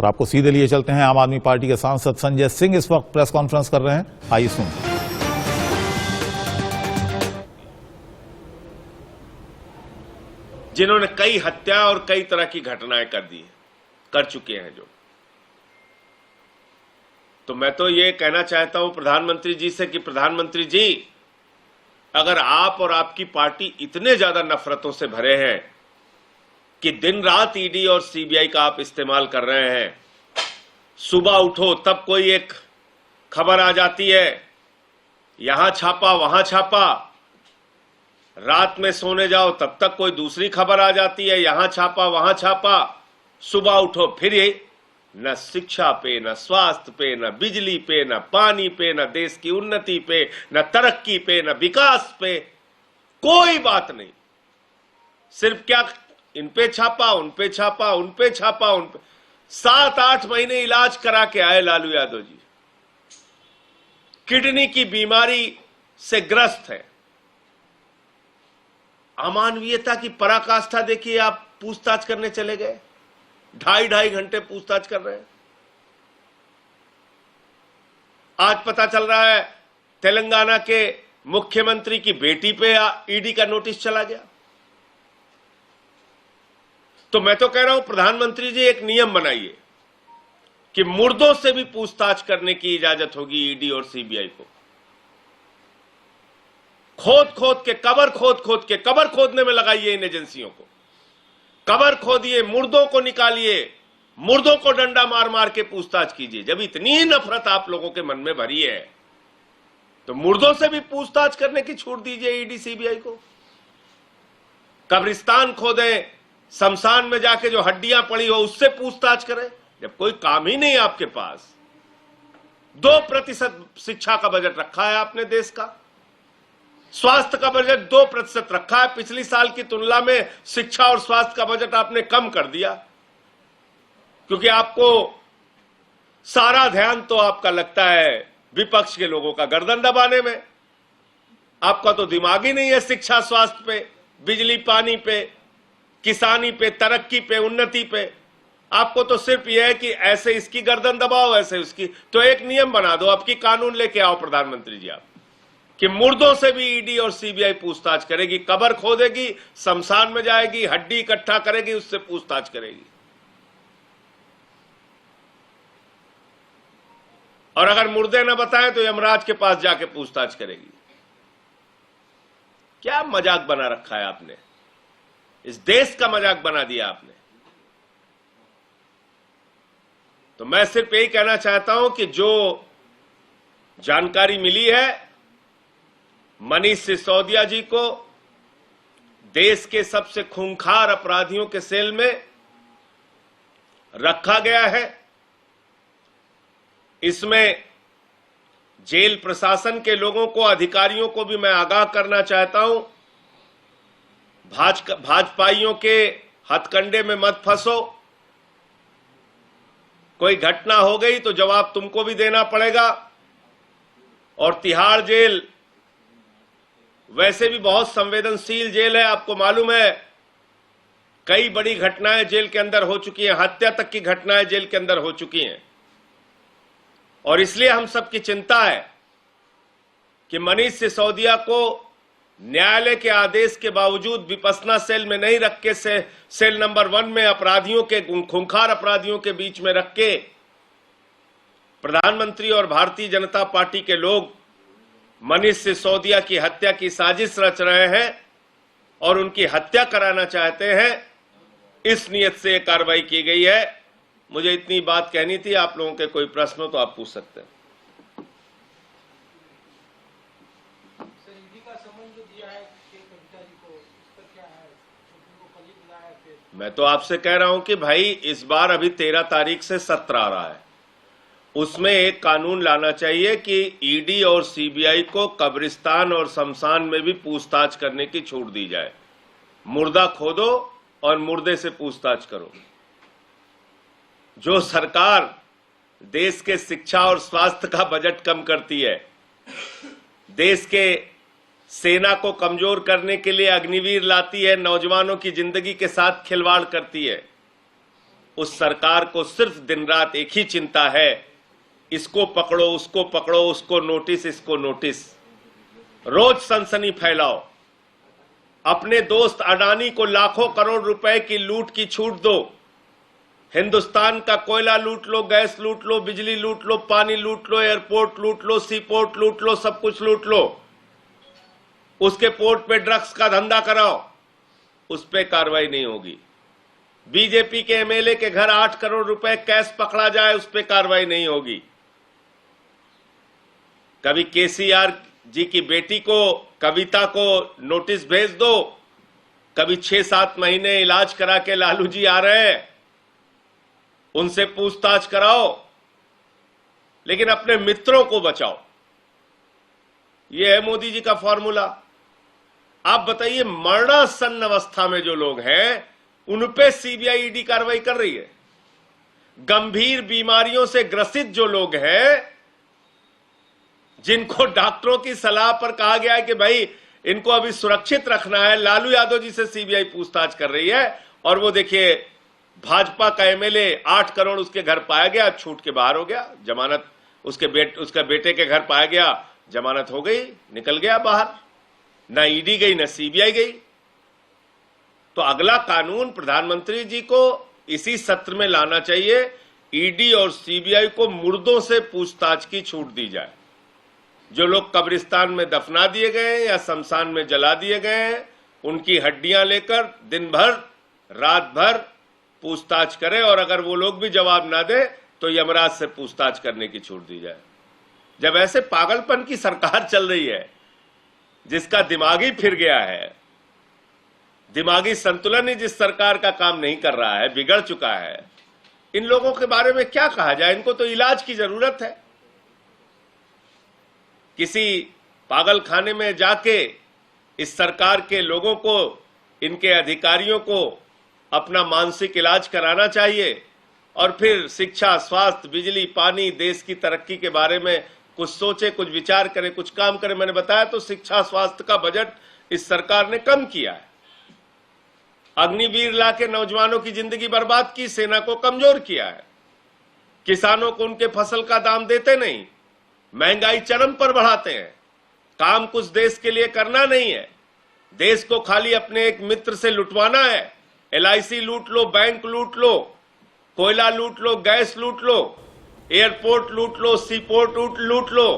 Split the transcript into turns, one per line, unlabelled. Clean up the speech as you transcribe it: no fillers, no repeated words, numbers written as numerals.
और आपको सीधे लिए चलते हैं, आम आदमी पार्टी के सांसद संजय सिंह इस वक्त प्रेस कॉन्फ्रेंस कर रहे हैं, आइए सुनिए।
जिन्होंने कई हत्या और कई तरह की घटनाएं कर चुके हैं जो, तो मैं तो ये कहना चाहता हूं प्रधानमंत्री जी से कि प्रधानमंत्री जी, अगर आप और आपकी पार्टी इतने ज्यादा नफरतों से भरे हैं कि दिन रात ईडी और सीबीआई का आप इस्तेमाल कर रहे हैं, सुबह उठो तब कोई एक खबर आ जाती है, यहां छापा वहां छापा, रात में सोने जाओ तब तक कोई दूसरी खबर आ जाती है, यहां छापा वहां छापा, सुबह उठो फिर ये न शिक्षा पे, न स्वास्थ्य पे, न बिजली पे, न पानी पे, न देश की उन्नति पे, न तरक्की पे, न विकास पे, कोई बात नहीं। सिर्फ क्या इन पे छापा, उन पे छापा, उन पे छापा, उन पे 7-8 महीने इलाज करा के आए लालू यादव जी, किडनी की बीमारी से ग्रस्त है। अमानवीयता की पराकाष्ठा देखिए, आप पूछताछ करने चले गए, 2.5 घंटे पूछताछ कर रहे हैं। आज पता चल रहा है तेलंगाना के मुख्यमंत्री की बेटी पे ईडी का नोटिस चला गया। तो मैं तो कह रहा हूं प्रधानमंत्री जी, एक नियम बनाइए कि मुर्दों से भी पूछताछ करने की इजाजत होगी ईडी और सीबीआई को। खोद के कबर खोदने में लगाइए इन एजेंसियों को, कबर खोदिए, मुर्दों को निकालिए, मुर्दों को डंडा मार मार के पूछताछ कीजिए। जब इतनी नफरत आप लोगों के मन में भरी है तो मुर्दों से भी पूछताछ करने की छूट दीजिए ईडी सीबीआई को। कब्रिस्तान खोदें, शमशान में जाके जो हड्डियां पड़ी हो उससे पूछताछ करें। जब कोई काम ही नहीं आपके पास, 2% शिक्षा का बजट रखा है आपने देश का, स्वास्थ्य का बजट 2% रखा है, पिछली साल की तुलना में शिक्षा और स्वास्थ्य का बजट आपने कम कर दिया, क्योंकि आपको सारा ध्यान तो आपका लगता है विपक्ष के लोगों का गर्दन दबाने में। आपका तो दिमाग ही नहीं है शिक्षा, स्वास्थ्य पे, बिजली पानी पे, किसानी पे, तरक्की पे, उन्नति पे। आपको तो सिर्फ यह है कि ऐसे इसकी गर्दन दबाओ, ऐसे उसकी। तो एक नियम बना दो, आपकी कानून लेके आओ प्रधानमंत्री जी आप, कि मुर्दों से भी ईडी और सीबीआई पूछताछ करेगी, कबर खोदेगी, शमशान में जाएगी, हड्डी इकट्ठा करेगी, उससे पूछताछ करेगी। और अगर मुर्दे न बताएं तो यमराज के पास जाके पूछताछ करेगी। क्या मजाक बना रखा है आपने, इस देश का मजाक बना दिया आपने। तो मैं सिर्फ यही कहना चाहता हूं कि जो जानकारी मिली है, मनीष सिसोदिया जी को देश के सबसे खूंखार अपराधियों के सेल में रखा गया है। इसमें जेल प्रशासन के लोगों को, अधिकारियों को भी मैं आगाह करना चाहता हूं, भाजपाइयों के हथकंडे में मत फंसो। कोई घटना हो गई तो जवाब तुमको भी देना पड़ेगा। और तिहाड़ जेल वैसे भी बहुत संवेदनशील जेल है, आपको मालूम है, कई बड़ी घटनाएं जेल के अंदर हो चुकी हैं, हत्या तक की घटनाएं जेल के अंदर हो चुकी हैं। और इसलिए हम सबकी चिंता है कि मनीष सिसोदिया को न्यायालय के आदेश के बावजूद विपस्सना सेल में नहीं रख के सेल नंबर 1 में अपराधियों के, खूंखार अपराधियों के बीच में रख के प्रधानमंत्री और भारतीय जनता पार्टी के लोग मनीष सिसोदिया की हत्या की साजिश रच रहे हैं और उनकी हत्या कराना चाहते हैं। इस नियत से यह कार्रवाई की गई है। मुझे इतनी बात कहनी थी। आप लोगों के कोई प्रश्न हो तो आप पूछ सकते हैं।
सर, ईडी का समन जो दिया है कविता जी को, इस पर क्या है? उनको कल ही बुलाया है फिर।
मैं तो आपसे कह रहा हूं कि भाई इस बार अभी 13 तारीख से सत्र आ रहा है, उसमें एक कानून लाना चाहिए कि ईडी और सीबीआई को कब्रिस्तान और शमशान में भी पूछताछ करने की छूट दी जाए। मुर्दा खोदो और मुर्दे से पूछताछ करो। जो सरकार देश के शिक्षा और स्वास्थ्य का बजट कम करती है, देश के सेना को कमजोर करने के लिए अग्निवीर लाती है, नौजवानों की जिंदगी के साथ खिलवाड़ करती है, उस सरकार को सिर्फ दिन रात एक ही चिंता है, इसको पकड़ो, उसको पकड़ो, उसको नोटिस, इसको नोटिस। रोज सनसनी फैलाओ, अपने दोस्त अडानी को लाखों करोड़ रुपए की लूट की छूट दो। हिंदुस्तान का कोयला लूट लो, गैस लूट लो, बिजली लूट लो, पानी लूट लो, एयरपोर्ट लूट लो, सी पोर्ट लूट लो, सब कुछ लूट लो। उसके पोर्ट पे ड्रग्स का धंधा कराओ, उस पे कार्रवाई नहीं होगी। बीजेपी के एमएलए के घर 8 करोड़ रुपए कैश पकड़ा जाए, उस पे कार्रवाई नहीं होगी। कभी केसीआर जी की बेटी को, कविता को नोटिस भेज दो, कभी 6-7 महीने इलाज करा के लालू जी आ रहे हैं, उनसे पूछताछ कराओ, लेकिन अपने मित्रों को बचाओ। यह है मोदी जी का फॉर्मूला। आप बताइए, मरणासन्न अवस्था में जो लोग हैं उन पे सीबीआई ईडी कार्रवाई कर रही है। गंभीर बीमारियों से ग्रसित जो लोग हैं, जिनको डॉक्टरों की सलाह पर कहा गया है कि भाई इनको अभी सुरक्षित रखना है, लालू यादव जी से सीबीआई पूछताछ कर रही है। और वो देखिए, भाजपा का एमएलए 8 करोड़ उसके घर पाया गया, छूट के बाहर हो गया, जमानत उसके बेटे के घर पाया गया, जमानत हो गई, निकल गया बाहर। ना ईडी गई, ना सीबीआई गई। तो अगला कानून प्रधानमंत्री जी को इसी सत्र में लाना चाहिए, ईडी और सीबीआई को मुर्दों से पूछताछ की छूट दी जाए। जो लोग कब्रिस्तान में दफना दिए गए या शमशान में जला दिए गए हैं, उनकी हड्डियां लेकर दिन भर रात भर पूछताछ करें, और अगर वो लोग भी जवाब ना दे तो यमराज से पूछताछ करने की छूट दी जाए। जब ऐसे पागलपन की सरकार चल रही है, जिसका दिमाग ही फिर गया है, दिमागी संतुलन ही जिस सरकार का काम नहीं कर रहा है, बिगड़ चुका है, इन लोगों के बारे में क्या कहा जाए? इनको तो इलाज की जरूरत है। किसी पागल खाने में जाके इस सरकार के लोगों को, इनके अधिकारियों को अपना मानसिक इलाज कराना चाहिए, और फिर शिक्षा, स्वास्थ्य, बिजली, पानी, देश की तरक्की के बारे में कुछ सोचे, कुछ विचार करे, कुछ काम करे। मैंने बताया तो शिक्षा स्वास्थ्य का बजट इस सरकार ने कम किया है। अग्निवीर ला के नौजवानों की जिंदगी बर्बाद की, सेना को कमजोर किया है। किसानों को उनके फसल का दाम देते नहीं, महंगाई चरम पर बढ़ाते हैं। काम कुछ देश के लिए करना नहीं है, देश को खाली अपने एक मित्र से लुटवाना है। एलआईसी लूट लो, बैंक लूट लो, कोयला लूट लो, गैस लूट लो, एयरपोर्ट लूट लो, सी पोर्ट लूट लो,